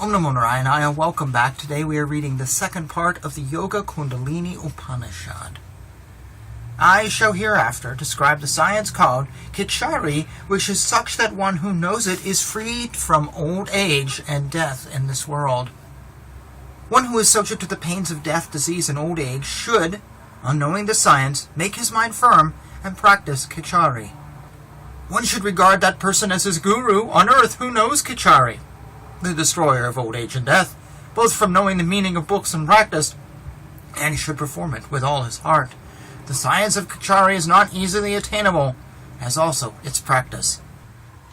Om Namo Narayana, welcome back. Today we are reading the second part of the Yoga Kundalini Upanishad. I shall hereafter describe the science called Khichari, which is such that one who knows it is freed from old age and death in this world. One who is subject to the pains of death, disease, and old age should, on knowing the science, make his mind firm and practice Khichari. One should regard that person as his guru on earth who knows Khichari, the destroyer of old age and death, both from knowing the meaning of books and practice, and should perform it with all his heart. The science of Khichari is not easily attainable, as also its practice.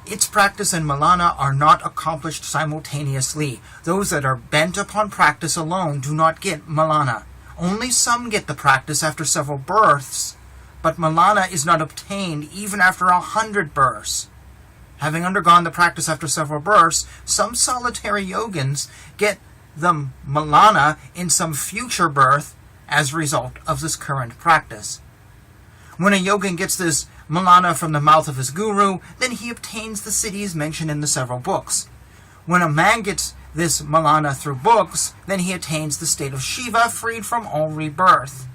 Its practice and Malana are not accomplished simultaneously. Those that are bent upon practice alone do not get Malana. Only some get the practice after several births, but Malana is not obtained even after 100 births. Having undergone the practice after several births, some solitary yogins get the Malana in some future birth as a result of this current practice. When a yogin gets this Malana from the mouth of his guru, then he obtains the siddhis mentioned in the several books. When a man gets this Malana through books, then he attains the state of Shiva, freed from all rebirth.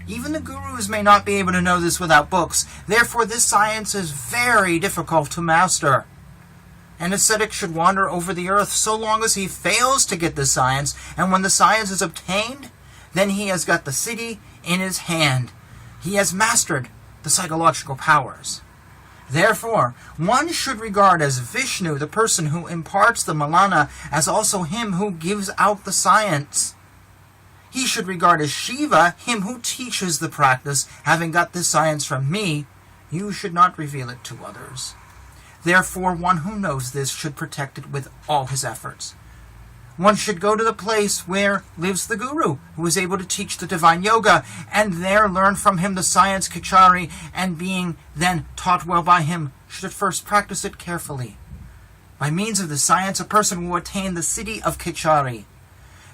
Even the gurus may not be able to know this without books. Therefore, this science is very difficult to master. An ascetic should wander over the earth so long as he fails to get the science, and when the science is obtained, then he has got the siddhi in his hand. He has mastered the psychological powers. Therefore, one should regard as Vishnu, the person who imparts the Malana, as also him who gives out the science. He should regard as Shiva, him who teaches the practice. Having got this science from me, you should not reveal it to others. Therefore, one who knows this should protect it with all his efforts. One should go to the place where lives the guru, who is able to teach the divine yoga, and there learn from him the science Khichari, and being then taught well by him, should at first practice it carefully. By means of the science, a person will attain the siddhi of Khichari.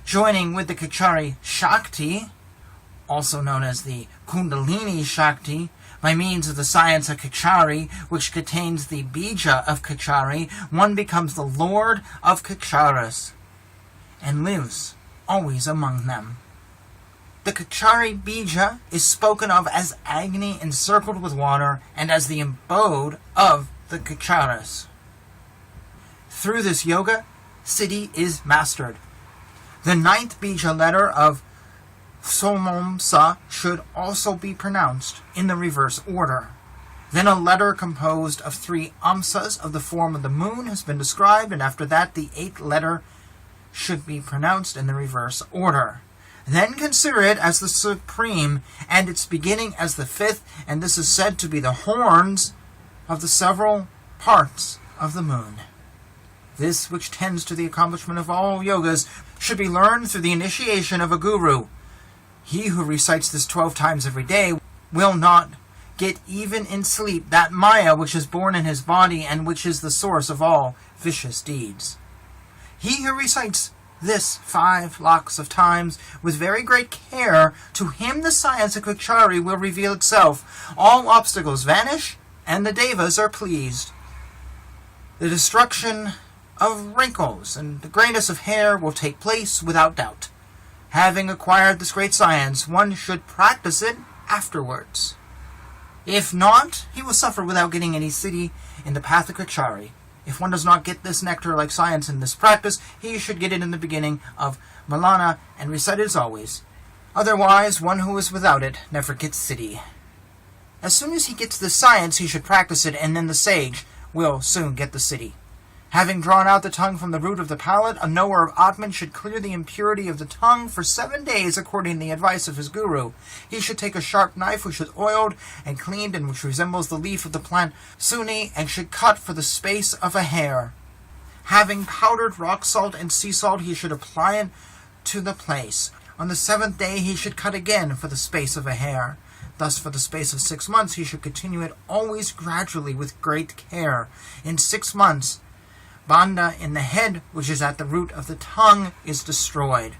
Joining with the Khichari Shakti, also known as the Kundalini Shakti, by means of the science of Khichari, which contains the Bija of Khichari, one becomes the Lord of Khicharas, and lives always among them. The Khichari Bija is spoken of as Agni encircled with water, and as the abode of the Khicharas. Through this yoga, siddhi is mastered. The 9th Bija letter of Somamsa should also be pronounced in the reverse order. Then a letter composed of 3 Amsas of the form of the moon has been described, and after that the 8th letter should be pronounced in the reverse order. Then consider it as the supreme, and its beginning as the 5th, and this is said to be the horns of the several parts of the moon. This, which tends to the accomplishment of all yogas, should be learned through the initiation of a guru. He who recites this 12 times every day will not get even in sleep that Maya which is born in his body and which is the source of all vicious deeds. He who recites this 5 lakhs of times with very great care, to him the science of Khichari will reveal itself. All obstacles vanish, and the devas are pleased. The destruction of wrinkles and the grayness of hair will take place without doubt. Having acquired this great science, one should practice it afterwards. If not, he will suffer without getting any siddhi in the path of Khichari. If one does not get this nectar-like science in this practice, he should get it in the beginning of Malana and recite it as always. Otherwise, one who is without it never gets siddhi. As soon as he gets this science, he should practice it, and then the sage will soon get the siddhi. Having drawn out the tongue from the root of the palate, a knower of Atman should clear the impurity of the tongue for 7 days according to the advice of his guru. He should take a sharp knife which is oiled and cleaned and which resembles the leaf of the plant suni, and should cut for the space of a hair. Having powdered rock salt and sea salt, he should apply it to the place. On the 7th day he should cut again for the space of a hair. Thus for the space of 6 months he should continue it always gradually with great care. In 6 months, Banda in the head, which is at the root of the tongue, is destroyed.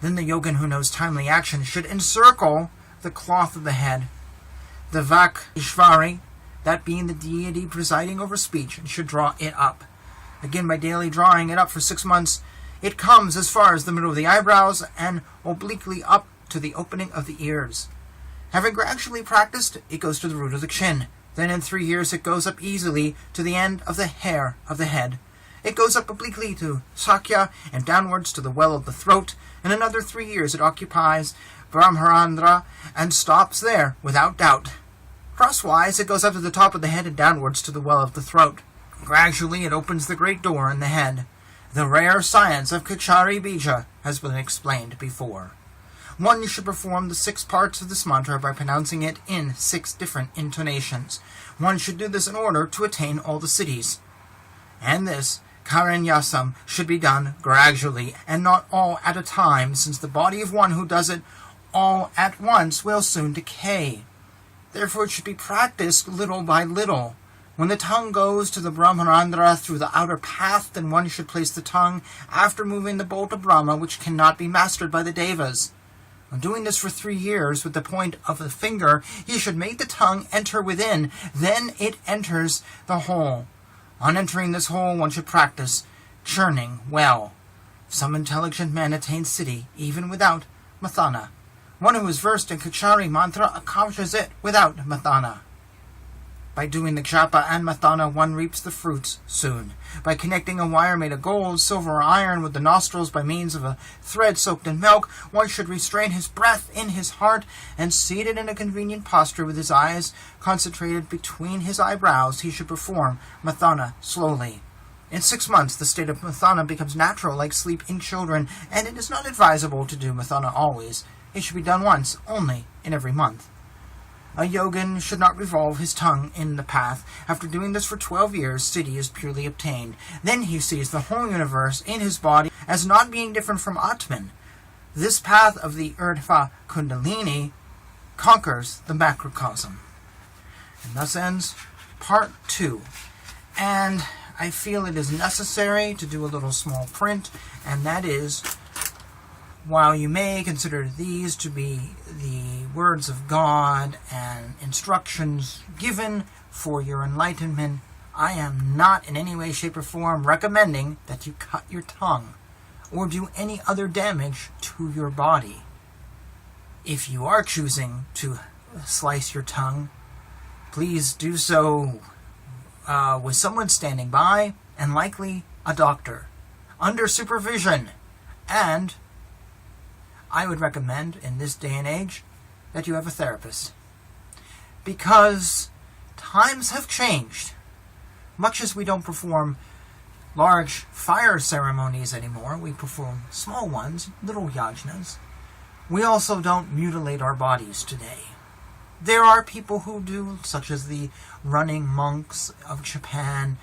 Then the yogin who knows timely action should encircle the cloth of the head. The Vak Ishvari, that being the deity presiding over speech, should draw it up. Again, by daily drawing it up for 6 months, it comes as far as the middle of the eyebrows and obliquely up to the opening of the ears. Having gradually practiced, it goes to the root of the chin. Then in 3 years it goes up easily to the end of the hair of the head. It goes up obliquely to Sakya and downwards to the well of the throat. In another 3 years it occupies Brahmarandra and stops there, without doubt. Crosswise it goes up to the top of the head and downwards to the well of the throat. Gradually it opens the great door in the head. The rare science of Kachari Bija has been explained before. One should perform the 6 parts of this mantra by pronouncing it in 6 different intonations. One should do this in order to attain all the siddhis. And this Karanyasam should be done gradually and not all at a time, since the body of one who does it all at once will soon decay. Therefore it should be practiced little by little. When the tongue goes to the Brahmarandra through the outer path, then one should place the tongue after moving the bolt of Brahma, which cannot be mastered by the Devas. When doing this for 3 years with the point of the finger, he should make the tongue enter within, then it enters the hole. On entering this hole, one should practice churning well. Some intelligent men attain siddhi even without mathana. One who is versed in Kachari mantra accomplishes it without mathana. By doing the japa and mathana, one reaps the fruits soon. By connecting a wire made of gold, silver, or iron with the nostrils by means of a thread soaked in milk, one should restrain his breath in his heart, and seated in a convenient posture with his eyes concentrated between his eyebrows, he should perform mathana slowly. In 6 months, the state of mathana becomes natural like sleep in children, and it is not advisable to do mathana always. It should be done once, only, in every month. A yogin should not revolve his tongue in the path. After doing this for 12 years, siddhi is purely obtained. Then he sees the whole universe in his body as not being different from Atman. This path of the Urdhva Kundalini conquers the macrocosm. And thus ends part 2. And I feel it is necessary to do a little small print, and that is, while you may consider these to be the words of God and instructions given for your enlightenment, I am not in any way, shape, or form recommending that you cut your tongue or do any other damage to your body. If you are choosing to slice your tongue, please do so with someone standing by, and likely a doctor, under supervision. And I would recommend, in this day and age, that you have a therapist. Because times have changed. Much as we don't perform large fire ceremonies anymore, we perform small ones, little yajnas. We also don't mutilate our bodies today. There are people who do, such as the running monks of Japan.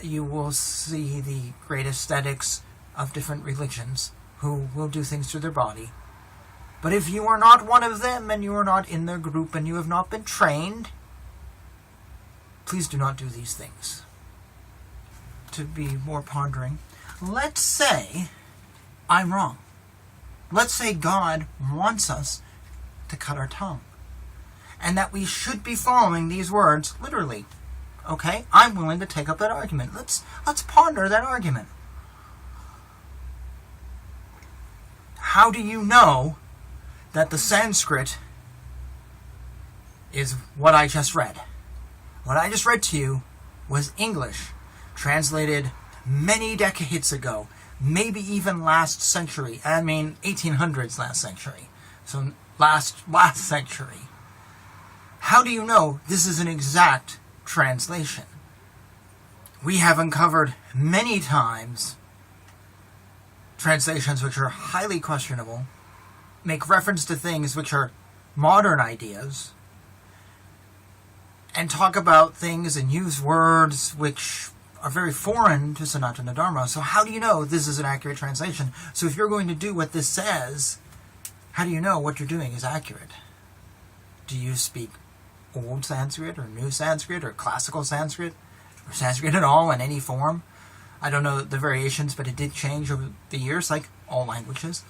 You will see the great ascetics of different religions who will do things to their body. But if you are not one of them, and you are not in their group, and you have not been trained, please do not do these things. To be more pondering, let's say I'm wrong. Let's say God wants us to cut our tongue, and that we should be following these words literally. Okay? I'm willing to take up that argument. Let's ponder that argument. How do you know that the Sanskrit is what I just read? What I just read to you was English, translated many decades ago, maybe even last century. 1800s last century. So last century. How do you know this is an exact translation? We have uncovered many times translations which are highly questionable, make reference to things which are modern ideas, and talk about things and use words which are very foreign to Sanatana Dharma. So how do you know this is an accurate translation? So if you're going to do what this says, how do you know what you're doing is accurate? Do you speak Old Sanskrit or New Sanskrit or Classical Sanskrit or Sanskrit at all in any form? I don't know the variations, but it did change over the years, like all languages.